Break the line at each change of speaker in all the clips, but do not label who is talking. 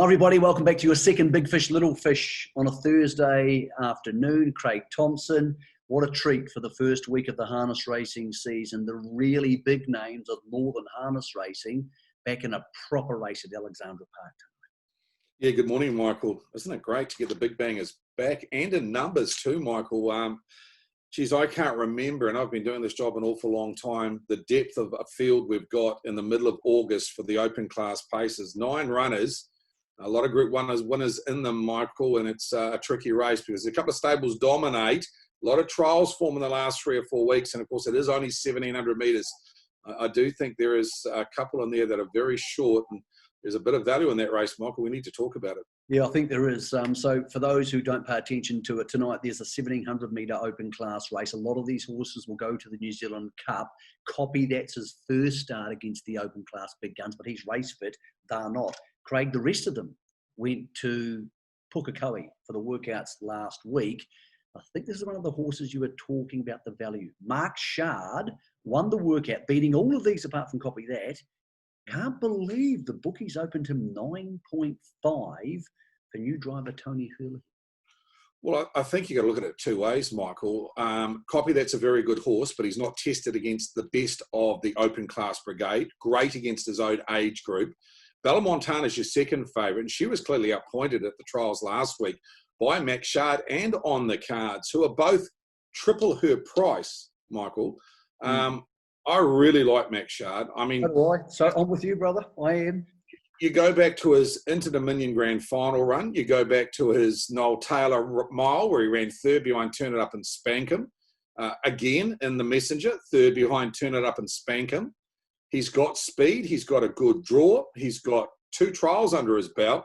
Everybody, welcome back to your second Big Fish, Little Fish on a Thursday afternoon. Craig Thompson, what a treat for the first week of the harness racing season. The really big names of Northern Harness Racing back in a proper race at Alexandra Park.
Yeah, good morning, Michael. Isn't it great to get the big bangers back and in numbers too, Michael? Geez, I can't remember, and I've been doing this job an awful long time, the depth of a field we've got in the middle of August for the open class paces. 9 runners. A lot of Group 1 winners in them, Michael, and it's a tricky race because a couple of stables dominate. A lot of trials form in the last 3 or 4 weeks, and of course it is only 1,700 metres. I do think there is a couple in there that are very short, and there's a bit of value in that race, Michael. We need to talk about it.
Yeah, I think there is. So for those who don't pay attention to it tonight, there's a 1,700 metre open class race. A lot of these horses will go to the New Zealand Cup. Copy, that's his first start against the open class big guns, but he's race fit. They're not. Craig, the rest of them went to Pukekohe for the workouts last week. I think this is one of the horses you were talking about, the value. Mark Shard won the workout, beating all of these apart from Copy That. Can't believe the bookies opened him 9.5 for new driver Tony Hurley.
Well, I think you've got to look at it 2 ways, Michael. Copy That's a very good horse, but he's not tested against the best of the open class brigade. Great against his own age group. Bella Montana's your second favourite, and she was clearly appointed at the trials last week by Max Shard and on the cards, who are both triple her price, Michael. I really like Max Shard. I mean,
so I'm with you, brother. I am.
You go back to his Inter-Dominion Grand Final run. You go back to his Noel Taylor mile where he ran third behind Turn It Up and Spank Him. Again, in the Messenger, third behind Turn It Up and Spank Him. He's got speed. He's got a good draw. He's got 2 trials under his belt.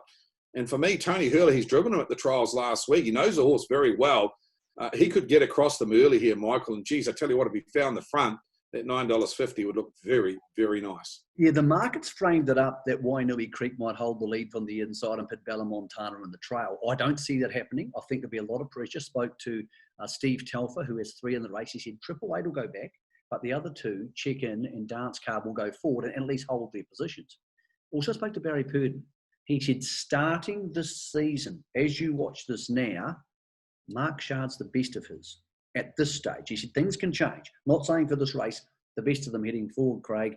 And for me, Tony Hurley, he's driven him at the trials last week. He knows the horse very well. He could get across them early here, Michael. And geez, I tell you what, if he found the front, that $9.50 would look very, very nice.
Yeah, the market's framed it up that Wainui Creek might hold the lead from the inside and put Bella Montana in the trail. I don't see that happening. I think there'll be a lot of pressure. Spoke to Steve Telfer, who has 3 in the race. He said Triple Eight will go back, but the other 2, Check In and Dance Card, will go forward and at least hold their positions. Also spoke to Barry Purdon. He said starting this season, as you watch this now, Mark Shard's the best of his. At this stage, he said things can change. Not saying for this race, the best of them heading forward, Craig.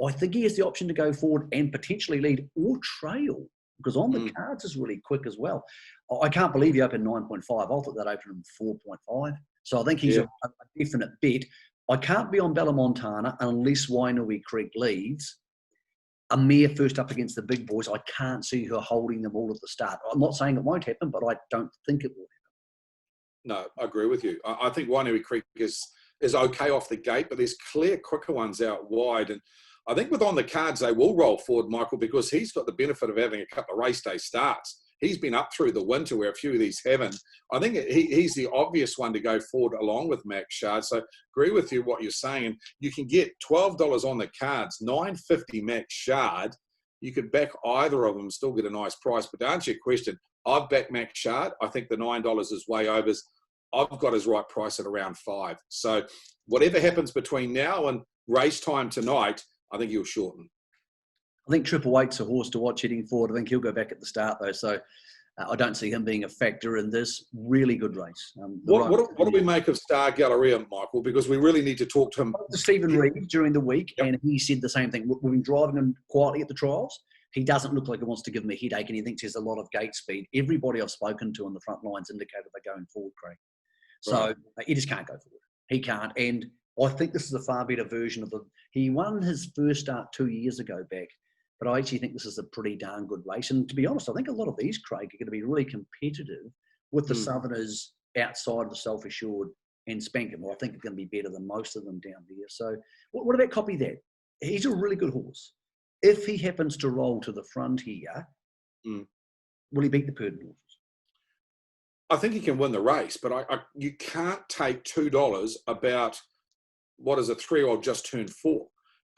I think he has the option to go forward and potentially lead or trail, because on the cards is really quick as well. I can't believe he opened 9.5. I thought that opened him 4.5. So I think he's a definite bet. I can't be on Bella Montana unless Wainui Creek leads. A mare first up against the big boys, I can't see her holding them all at the start. I'm not saying it won't happen, but I don't think it will happen.
No, I agree with you. I think Wainui Creek is okay off the gate, but there's clear quicker ones out wide. And I think with on the cards, they will roll forward, Michael, because he's got the benefit of having a couple of race day starts. He's been up through the winter where a few of these haven't. I think he's the obvious one to go forward along with Max Shard. So agree with you what you're saying. And you can get $12 on the cards, $9.50 Max Shard. You could back either of them, still get a nice price. But to answer your question, I've backed Max Shard. I think the $9 is way over. I've got his right price at around $5. So whatever happens between now and race time tonight, I think he'll shorten.
I think Triple Eight's a horse to watch heading forward. I think he'll go back at the start, though. So I don't see him being a factor in this really good race.
What do we make of Star Galleria, Michael? Because we really need to talk to him.
To Stephen Reed during the week, and he said the same thing. We've been driving him quietly at the trials. He doesn't look like he wants to give him a headache, and he thinks there's a lot of gate speed. Everybody I've spoken to on the front lines indicated they're going forward, Craig. So he just can't go forward. He can't. And I think this is a far better version of he won his first start 2 years ago back, but I actually think this is a pretty darn good race. And to be honest, I think a lot of these, Craig, are going to be really competitive with the Southerners outside of the Self-Assured and Spankham. I think it's going to be better than most of them down here. So what about Copy That? He's a really good horse. If he happens to roll to the front here, will he beat the Purdon horses?
I think he can win the race, but you can't take $2 about, what is a 3-year-old just turned 4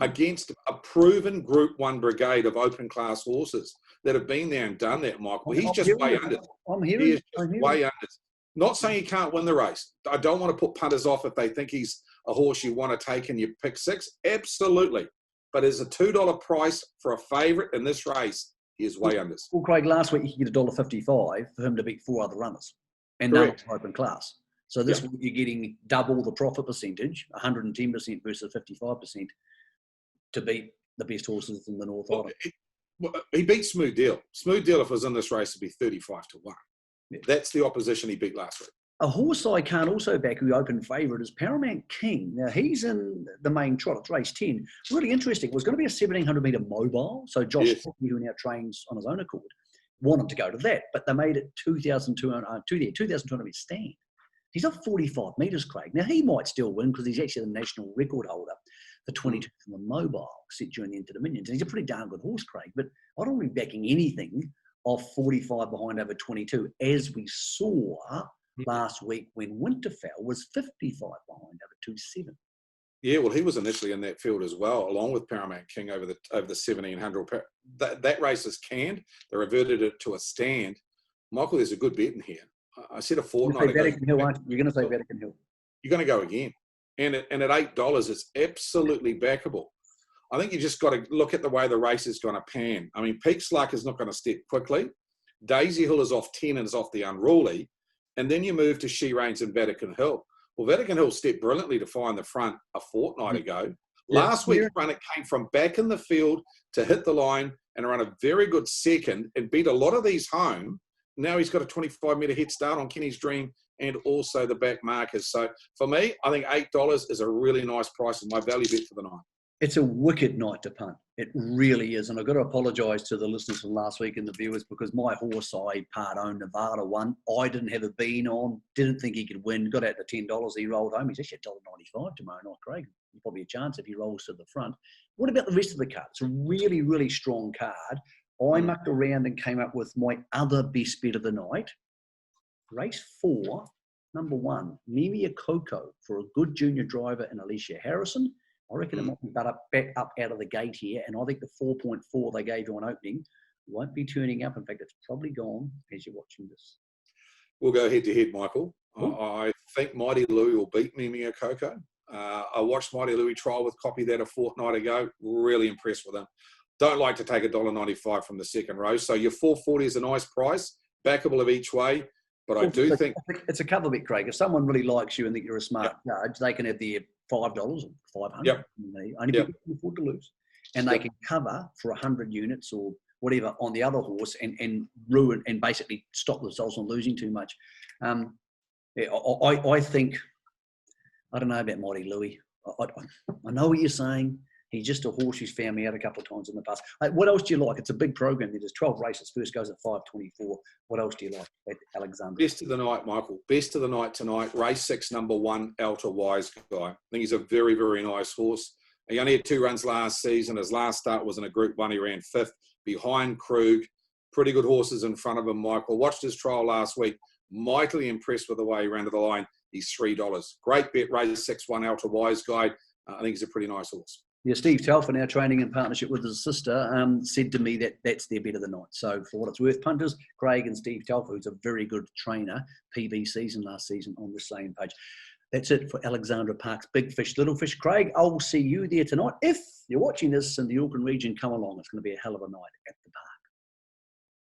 against a proven Group 1 brigade of open class horses that have been there and done that, Michael. He's just way under. He is just way under. Not saying he can't win the race. I don't want to put punters off if they think he's a horse you want to take and you pick 6. Absolutely. But as a $2 price for a favourite in this race, He is way unders.
Well, Craig, last week you could get $1.55 for him to beat 4 other runners, and none of
Correct.
them open class. So this week you're getting double the profit percentage, 110% versus 55%, to beat the best horses in the North Island.
He beat Smooth Deal. Smooth Deal, if it was in this race, would be 35 to 1. Yeah. That's the opposition he beat last week.
A horse I can't also back who opened favourite is Paramount King. Now, he's in the main trot. It's race 10. Really interesting. It was going to be a 1,700-metre mobile. So Josh, who now trains on his own accord, wanted to go to that. But they made it 2,200-metre stand. He's up 45 metres, Craig. Now, he might still win because he's actually the national record holder for 22 from the mobile set during the Inter-Dominions. And he's a pretty darn good horse, Craig. But I don't be backing anything off 45 behind over 22, as we saw last week when Winterfell was 55 behind over 2.7.
Yeah, well, he was initially in that field as well, along with Paramount King over the 1,700. That race is canned. They reverted it to a stand. Michael, there's a good bet in here. I said a fortnight ago.
You're going to say Vatican Hill.
You're going to go again. And at $8, it's absolutely backable. I think you just got to look at the way the race is going to pan. I mean, Peak's Luck is not going to step quickly. Daisy Hill is off 10 and is off the Unruly. And then you move to She Reigns and Vatican Hill. Well, Vatican Hill stepped brilliantly to find the front a fortnight ago. Last week's run, it came from back in the field to hit the line and run a very good second and beat a lot of these home. Now he's got a 25-metre head start on Kenny's Dream and also the back markers. So for me, I think $8 is a really nice price and my value bet for the night.
It's a wicked night to punt. It really is. And I've got to apologise to the listeners from last week and the viewers because my horse I part-owned Nevada won. I didn't have a bean on, didn't think he could win, got out to $10. He rolled home. He's actually $1.95 tomorrow night, Craig. Probably a chance if he rolls to the front. What about the rest of the card? It's a really, really strong card. I mucked around and came up with my other best bet of the night. Race 4, number 1, Mimi Coco for a good junior driver in Alicia Harrison. I reckon it might be back up out of the gate here, and I think the 4.4 they gave you on opening won't be turning up. In fact, it's probably gone as you're watching this.
We'll go head-to-head, Michael. I think Mighty Louie will beat Mimi Coco. I watched Mighty Louie trial with Copy that a fortnight ago. Really impressed with him. Don't like to take $1.95 from the second row. So your 440 is a nice price, backable of each way. But I do think
it's a cover bet, Craig. If someone really likes you and think you're a smart judge, they can have their $5 or $500. Only people can afford to lose, and they can cover for 100 units or whatever on the other horse and ruin and basically stop themselves from losing too much. I think I don't know about Mighty Louie. I know what you're saying. He's just a horse who's found me out a couple of times in the past. What else do you like? It's a big program. There's 12 races. First goes at 5:24. What else do you like at Alexandra?
Best of the night, Michael. Best of the night tonight. Race 6, number 1, Alta Wise Guy. I think he's a very, very nice horse. He only had 2 runs last season. His last start was in a Group 1. He ran 5th behind Krug. Pretty good horses in front of him, Michael. Watched his trial last week. Mightily impressed with the way he ran to the line. He's $3. Great bet. Race 6, 1, Alta Wise Guy. I think he's a pretty nice horse.
Yeah, Steve Telfer, now training in partnership with his sister, said to me that that's their bet of the night. So for what it's worth, punters, Craig and Steve Telfer, who's a very good trainer, PB season last season on the same page. That's it for Alexandra Park's Big Fish, Little Fish. Craig, I'll see you there tonight. If you're watching this in the Auckland region, come along. It's going to be a hell of a night at the park.